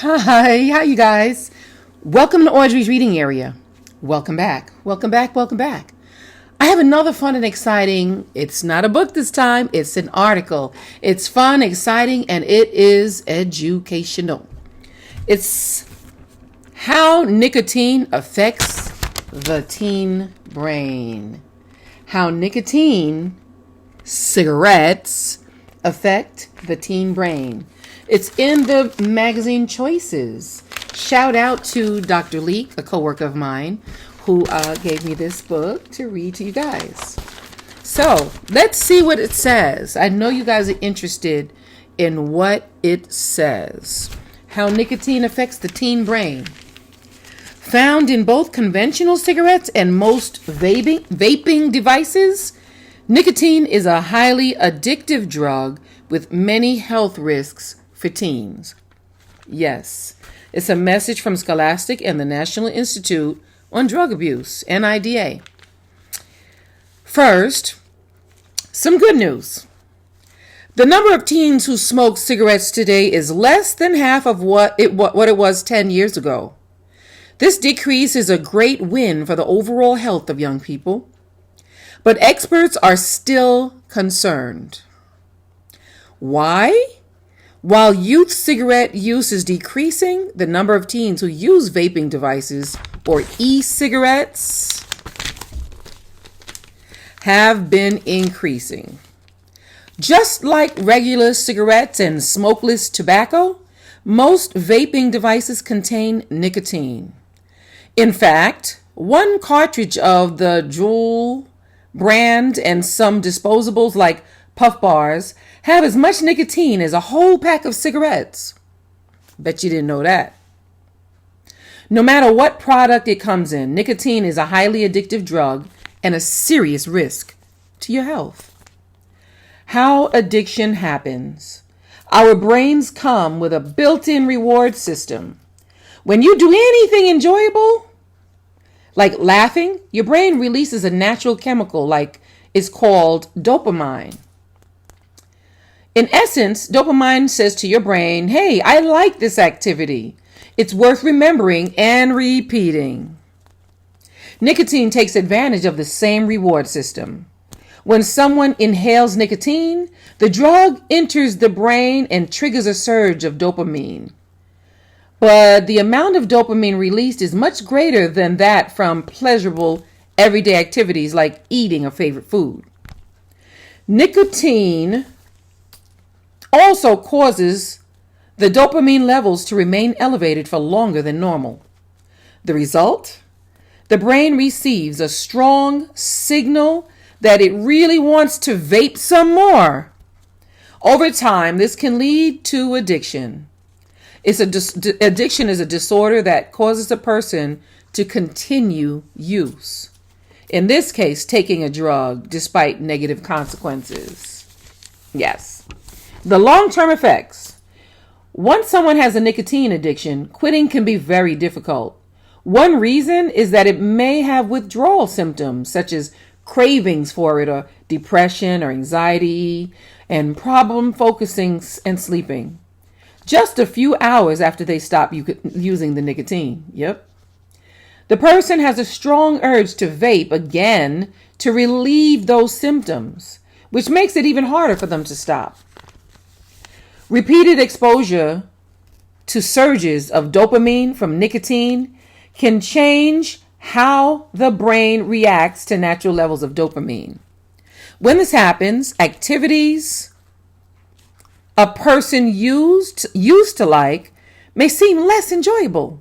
Hi, how you guys? Welcome to Audrey's reading area. Welcome back. Welcome back. Welcome back. I have another fun and exciting, it's not a book this time, it's an article. It's fun, exciting, and it is educational. It's how nicotine affects the teen brain. How nicotine, cigarettes, affect the teen brain. It's in the magazine Choices. Shout out to Dr. Leek, a coworker of mine, who gave me this book to read to you guys. So let's see what it says. I know you guys are interested in what it says. How nicotine affects the teen brain. Found in both conventional cigarettes and most vaping devices, nicotine is a highly addictive drug with many health risks for teens. Yes, it's a message from Scholastic and the National Institute on Drug Abuse, NIDA. First, some good news. The number of teens who smoke cigarettes today is less than half of what it was 10 years ago. This decrease is a great win for the overall health of young people, but experts are still concerned. Why? While youth cigarette use is decreasing, the number of teens who use vaping devices or e-cigarettes have been increasing. Just like regular cigarettes and smokeless tobacco, most vaping devices contain nicotine. In fact, one cartridge of the Juul brand and some disposables like Puff Bars have as much nicotine as a whole pack of cigarettes. Bet you didn't know that. No matter what product it comes in, nicotine is a highly addictive drug and a serious risk to your health. How addiction happens. Our brains come with a built-in reward system. When you do anything enjoyable, like laughing, your brain releases a natural chemical like it's called dopamine. In essence, dopamine says to your brain, hey, I like this activity. It's worth remembering and repeating. Nicotine takes advantage of the same reward system. When someone inhales nicotine, the drug enters the brain and triggers a surge of dopamine. But the amount of dopamine released is much greater than that from pleasurable everyday activities like eating a favorite food. Nicotine also causes the dopamine levels to remain elevated for longer than normal. The result? The brain receives a strong signal that it really wants to vape some more. Over time, this can lead to addiction. Addiction is a disorder that causes a person to continue use. In this case, taking a drug despite negative consequences. Yes. The long-term effects. Once someone has a nicotine addiction, quitting can be very difficult. One reason is that it may have withdrawal symptoms such as cravings for it or depression or anxiety and problem focusing and sleeping. Just a few hours after they stop using the nicotine. Yep. The person has a strong urge to vape again to relieve those symptoms, which makes it even harder for them to stop. Repeated exposure to surges of dopamine from nicotine can change how the brain reacts to natural levels of dopamine. When this happens, activities a person used to like may seem less enjoyable.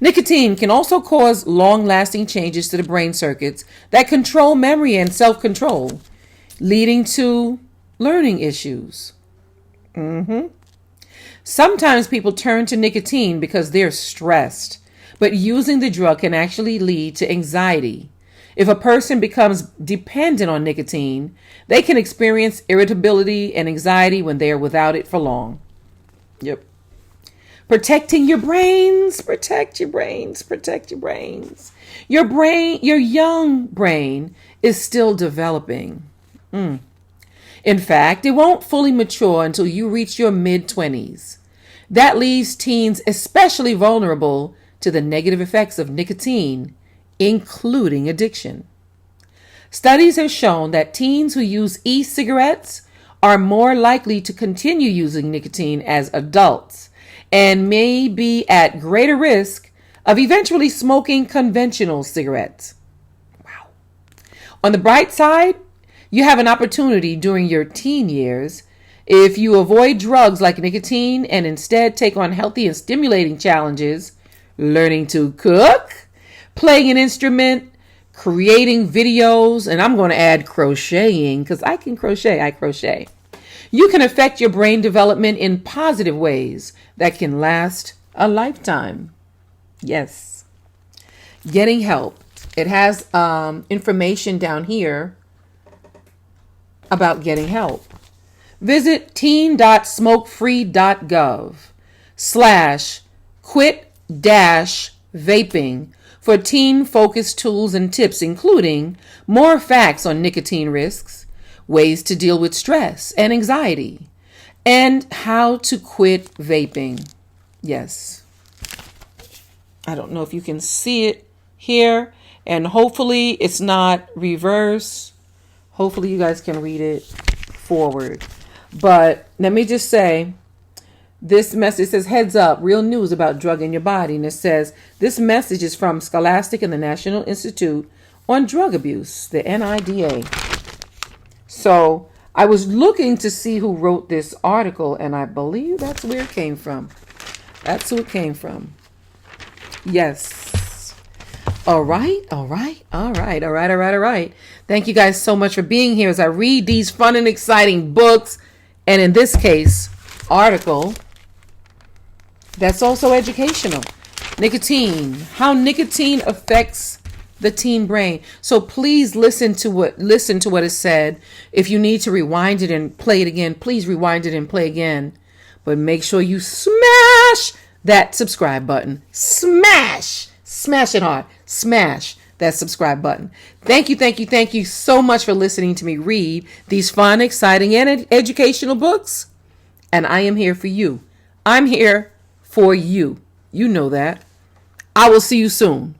Nicotine can also cause long-lasting changes to the brain circuits that control memory and self-control, leading to learning issues. Sometimes people turn to nicotine because they're stressed, but using the drug can actually lead to anxiety. If a person becomes dependent on nicotine, they can experience irritability and anxiety when they are without it for long. Yep. Protecting your brains. Protect your brains. Protect your brains. Your young brain is still developing. In fact, it won't fully mature until you reach your mid-20s. That leaves teens especially vulnerable to the negative effects of nicotine, including addiction. Studies have shown that teens who use e-cigarettes are more likely to continue using nicotine as adults and may be at greater risk of eventually smoking conventional cigarettes. Wow. On the bright side, you have an opportunity during your teen years. If you avoid drugs like nicotine and instead take on healthy and stimulating challenges, learning to cook, playing an instrument, creating videos, and I'm going to add crocheting because I can crochet. I crochet. You can affect your brain development in positive ways that can last a lifetime. Yes. Getting help. It has information down here about getting help. Visit teen.smokefree.gov/quit-vaping for teen-focused tools and tips, including more facts on nicotine risks, ways to deal with stress and anxiety, and how to quit vaping. Yes. I don't know if you can see it here, and hopefully it's not reverse. Hopefully you guys can read it forward. But let me just say, this message says, heads up, real news about drug in your body. And it says, this message is from Scholastic and the National Institute on Drug Abuse, the NIDA. So I was looking to see who wrote this article, and I believe that's where it came from. That's who it came from. Yes. All right. Thank you guys so much for being here as I read these fun and exciting books, and in this case, article that's also educational. Nicotine, how nicotine affects the teen brain. So please listen to what is said. If you need to rewind it and play it again, please rewind it and play again. But make sure you smash that subscribe button. Smash it hard. Smash that subscribe button. Thank you so much for listening to me read these fun, exciting, and educational books. And I am here for you. I'm here for you. You know that. I will see you soon.